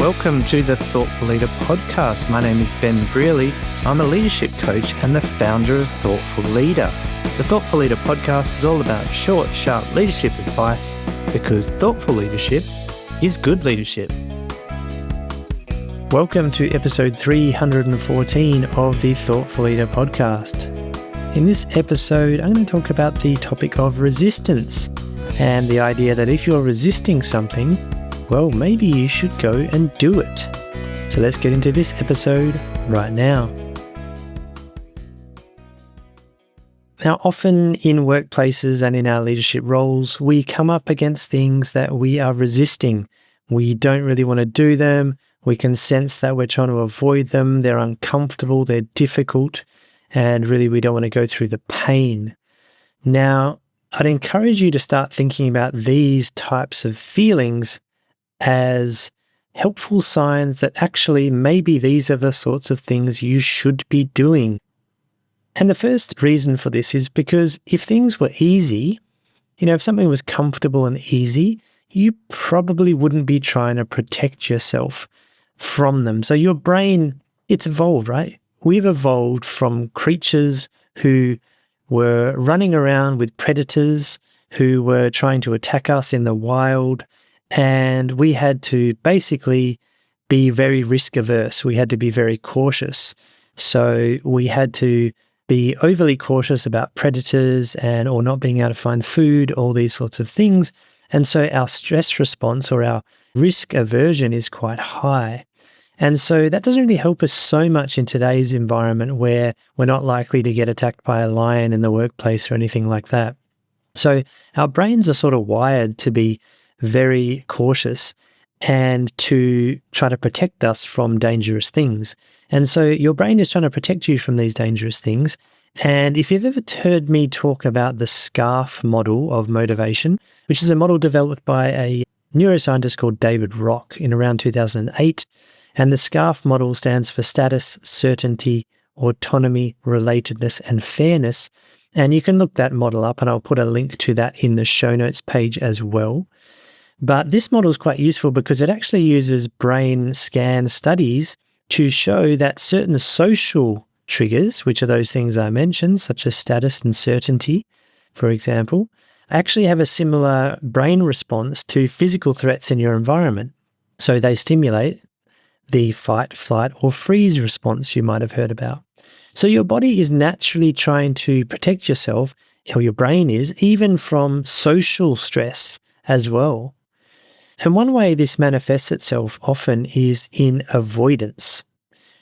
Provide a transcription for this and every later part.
Welcome to the Thoughtful Leader podcast. My name is Ben Brearley. I'm a leadership coach and the founder of Thoughtful Leader. The Thoughtful Leader podcast is all about short, sharp leadership advice because thoughtful leadership is good leadership. Welcome to episode 314 of the Thoughtful Leader podcast. In this episode, I'm going to talk about the topic of resistance and the idea that if you're resisting something, well, maybe you should go and do it. So let's get into this episode right now. Now, often in workplaces and in our leadership roles, we come up against things that we are resisting. We don't really want to do them. We can sense that we're trying to avoid them. They're uncomfortable, they're difficult, and really we don't want to go through the pain. Now, I'd encourage you to start thinking about these types of feelings as helpful signs that actually maybe these are the sorts of things you should be doing. And the first reason for this is because if things were easy, if something was comfortable and easy, you probably wouldn't be trying to protect yourself from them. So your brain, it's evolved, right? We've evolved from creatures who were running around with predators who were trying to attack us in the wild. And we had to basically be very risk averse. We had to be very cautious. So we had to be overly cautious about predators or not being able to find food, all these sorts of things. And so our stress response or our risk aversion is quite high. And so that doesn't really help us so much in today's environment where we're not likely to get attacked by a lion in the workplace or anything like that. So our brains are sort of wired to be very cautious and to try to protect us from dangerous things. And so your brain is trying to protect you from these dangerous things. And if you've ever heard me talk about the SCARF model of motivation, which is a model developed by a neuroscientist called David Rock in around 2008, and the SCARF model stands for status, certainty, autonomy, relatedness, and fairness. And you can look that model up, and I'll put a link to that in the show notes page as well. But this model is quite useful because it actually uses brain scan studies to show that certain social triggers, which are those things I mentioned, such as status and certainty, for example, actually have a similar brain response to physical threats in your environment. So they stimulate the fight, flight, or freeze response you might have heard about. So your body is naturally trying to protect yourself, or your brain is, even from social stress as well. And one way this manifests itself often is in avoidance.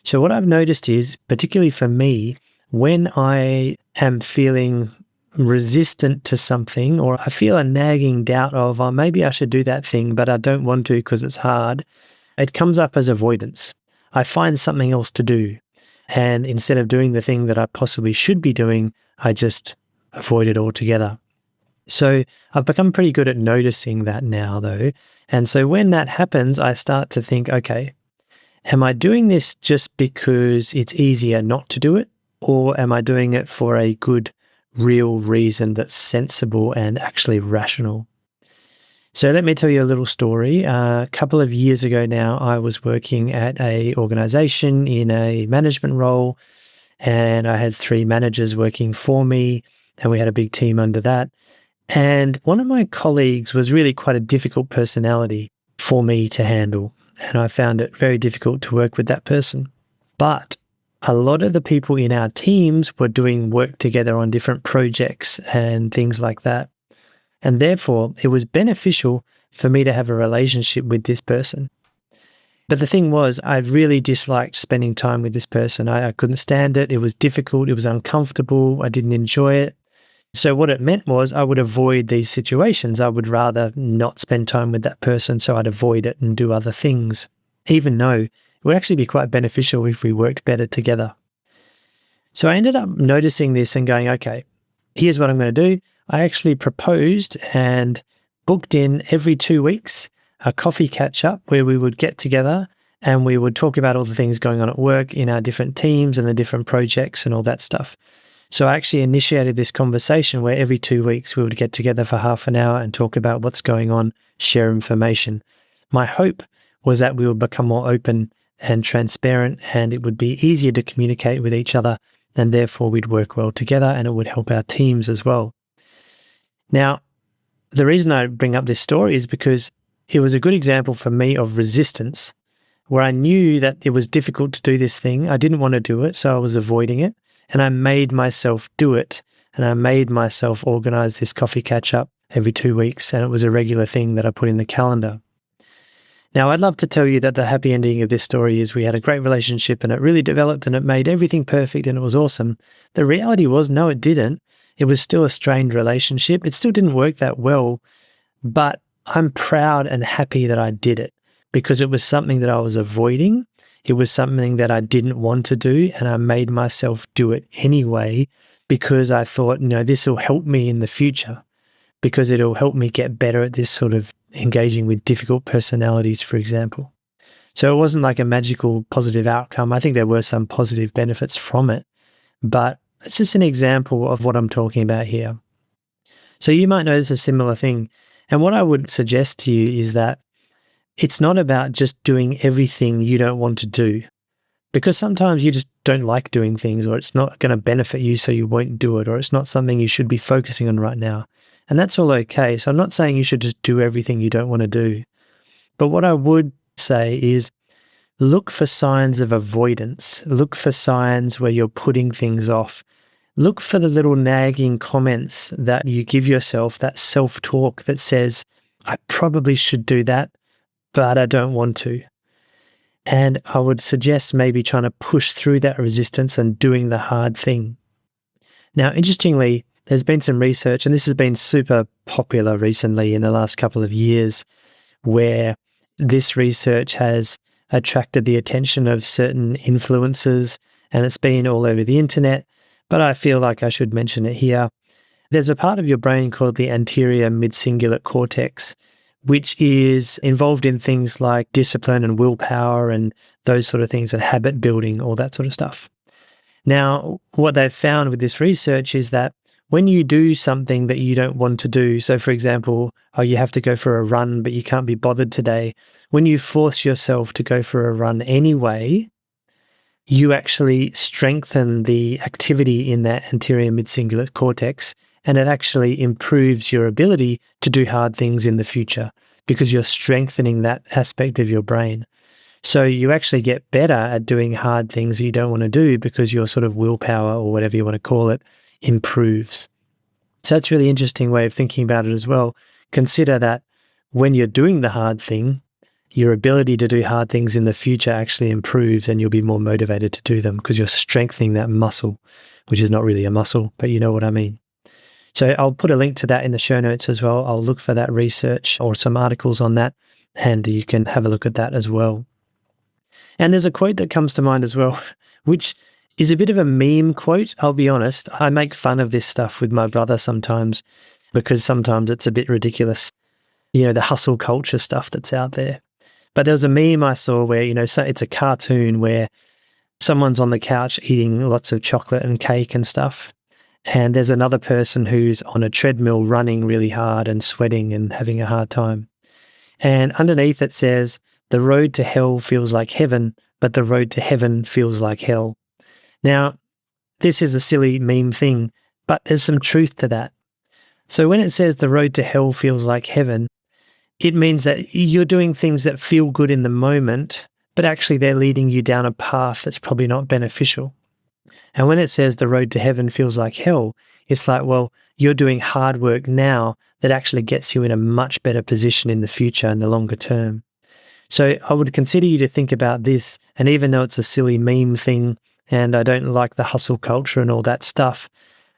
So what I've noticed is, particularly for me, when I am feeling resistant to something, or I feel a nagging doubt of, oh, maybe I should do that thing, but I don't want to because it's hard, it comes up as avoidance. I find something else to do. And instead of doing the thing that I possibly should be doing, I just avoid it altogether. So I've become pretty good at noticing that now, though. And so when that happens, I start to think, okay, am I doing this just because it's easier not to do it? Or am I doing it for a good, real reason that's sensible and actually rational? So let me tell you a little story. A couple of years ago now, I was working at an organization in a management role, and I had 3 managers working for me, and we had a big team under that. And one of my colleagues was really quite a difficult personality for me to handle, and I found it very difficult to work with that person. But a lot of the people in our teams were doing work together on different projects and things like that. And therefore, it was beneficial for me to have a relationship with this person. But the thing was, I really disliked spending time with this person. I couldn't stand it. It was difficult. It was uncomfortable. I didn't enjoy it. So what it meant was I would avoid these situations. I would rather not spend time with that person, so I'd avoid it and do other things, even though it would actually be quite beneficial if we worked better together. So I ended up noticing this and going, okay, here's what I'm going to do. I actually proposed and booked in every 2 weeks a coffee catch-up where we would get together and we would talk about all the things going on at work in our different teams and the different projects and all that stuff. So I actually initiated this conversation where every 2 weeks we would get together for half an hour and talk about what's going on, share information. My hope was that we would become more open and transparent, and it would be easier to communicate with each other, and therefore we'd work well together and it would help our teams as well. Now, the reason I bring up this story is because it was a good example for me of resistance, where I knew that it was difficult to do this thing. I didn't want to do it, so I was avoiding it, and I made myself do it, and I made myself organize this coffee catch-up every 2 weeks, and it was a regular thing that I put in the calendar. Now, I'd love to tell you that the happy ending of this story is we had a great relationship and it really developed and it made everything perfect and it was awesome. The reality was, no, it didn't. It was still a strained relationship. It still didn't work that well, but I'm proud and happy that I did it because it was something that I was avoiding. It was something that I didn't want to do, and I made myself do it anyway because I thought, this will help me in the future, because it'll help me get better at this sort of engaging with difficult personalities, for example. So it wasn't like a magical positive outcome. I think there were some positive benefits from it, but it's just an example of what I'm talking about here. So you might notice a similar thing. And what I would suggest to you is that it's not about just doing everything you don't want to do, because sometimes you just don't like doing things, or it's not going to benefit you, so you won't do it, or it's not something you should be focusing on right now. And that's all okay. So I'm not saying you should just do everything you don't want to do. But what I would say is look for signs of avoidance. Look for signs where you're putting things off. Look for the little nagging comments that you give yourself, that self-talk that says, I probably should do that, but I don't want to. And I would suggest maybe trying to push through that resistance and doing the hard thing. Now, interestingly, there's been some research, and this has been super popular recently in the last couple of years, where this research has attracted the attention of certain influencers, and it's been all over the internet, but I feel like I should mention it here. There's a part of your brain called the anterior midcingulate cortex, which is involved in things like discipline and willpower and those sort of things, and habit building, all that sort of stuff. Now, what they've found with this research is that when you do something that you don't want to do, so for example, you have to go for a run, but you can't be bothered today, when you force yourself to go for a run anyway, you actually strengthen the activity in that anterior midcingulate cortex, and it actually improves your ability to do hard things in the future because you're strengthening that aspect of your brain. So you actually get better at doing hard things you don't want to do because your sort of willpower, or whatever you want to call it, improves. So that's a really interesting way of thinking about it as well. Consider that when you're doing the hard thing, your ability to do hard things in the future actually improves, and you'll be more motivated to do them because you're strengthening that muscle, which is not really a muscle, but you know what I mean. So I'll put a link to that in the show notes as well. I'll look for that research or some articles on that, and you can have a look at that as well. And there's a quote that comes to mind as well, which is a bit of a meme quote, I'll be honest. I make fun of this stuff with my brother sometimes because sometimes it's a bit ridiculous, the hustle culture stuff that's out there. But there was a meme I saw where, so it's a cartoon where someone's on the couch eating lots of chocolate and cake and stuff, and there's another person who's on a treadmill running really hard and sweating and having a hard time. And underneath it says, the road to hell feels like heaven, but the road to heaven feels like hell. Now, this is a silly meme thing, but there's some truth to that. So when it says the road to hell feels like heaven, it means that you're doing things that feel good in the moment, but actually they're leading you down a path that's probably not beneficial. And when it says the road to heaven feels like hell, it's like, well, you're doing hard work now that actually gets you in a much better position in the future and the longer term. So I would consider you to think about this, and even though it's a silly meme thing, and I don't like the hustle culture and all that stuff,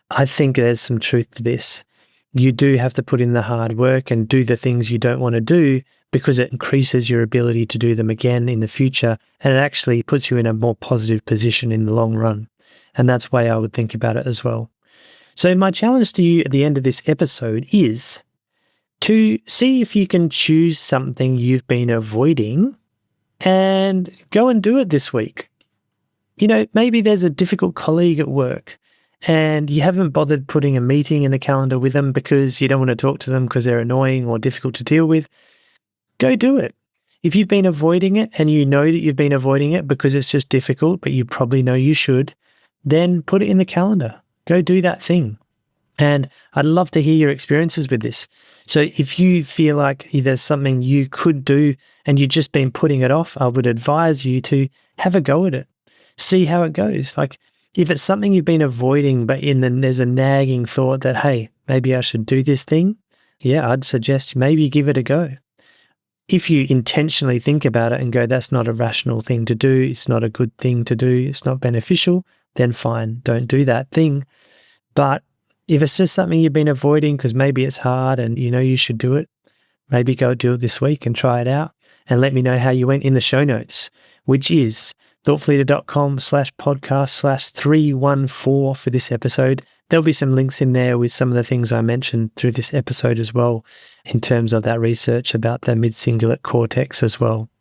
I think there's some truth to this. You do have to put in the hard work and do the things you don't want to do because it increases your ability to do them again in the future, and it actually puts you in a more positive position in the long run. And that's the way I would think about it as well. So my challenge to you at the end of this episode is to see if you can choose something you've been avoiding and go and do it this week. Maybe there's a difficult colleague at work and you haven't bothered putting a meeting in the calendar with them because you don't want to talk to them because they're annoying or difficult to deal with. Go do it. If you've been avoiding it and you know that you've been avoiding it because it's just difficult, but you probably know you should, then put it in the calendar. Go do that thing. And I'd love to hear your experiences with this. So if you feel like there's something you could do and you've just been putting it off, I would advise you to have a go at it. See how it goes. Like if it's something you've been avoiding, but there's a nagging thought that, hey, maybe I should do this thing. Yeah, I'd suggest maybe give it a go. If you intentionally think about it and go, that's not a rational thing to do, it's not a good thing to do, it's not beneficial, then fine, don't do that thing. But if it's just something you've been avoiding because maybe it's hard and you know you should do it, maybe go do it this week and try it out and let me know how you went in the show notes, which is thoughtfulleader.com/podcast/314 for this episode. There'll be some links in there with some of the things I mentioned through this episode as well, in terms of that research about the mid-cingulate cortex as well.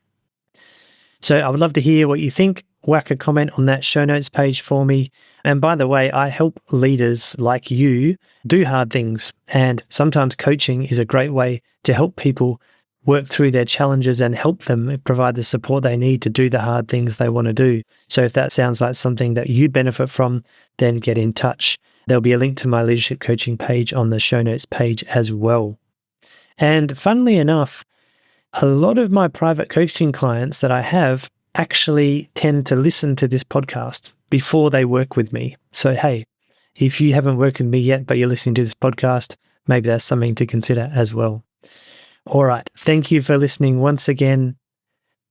So I would love to hear what you think. Whack a comment on that show notes page for me. And by the way, I help leaders like you do hard things. And sometimes coaching is a great way to help people work through their challenges and help them provide the support they need to do the hard things they want to do. So if that sounds like something that you'd benefit from, then get in touch. There'll be a link to my leadership coaching page on the show notes page as well. And funnily enough, a lot of my private coaching clients that I have actually tend to listen to this podcast before they work with me. So, hey, if you haven't worked with me yet, but you're listening to this podcast, maybe that's something to consider as well. All right. Thank you for listening once again.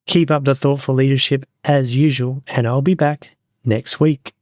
Keep up the thoughtful leadership as usual, and I'll be back next week.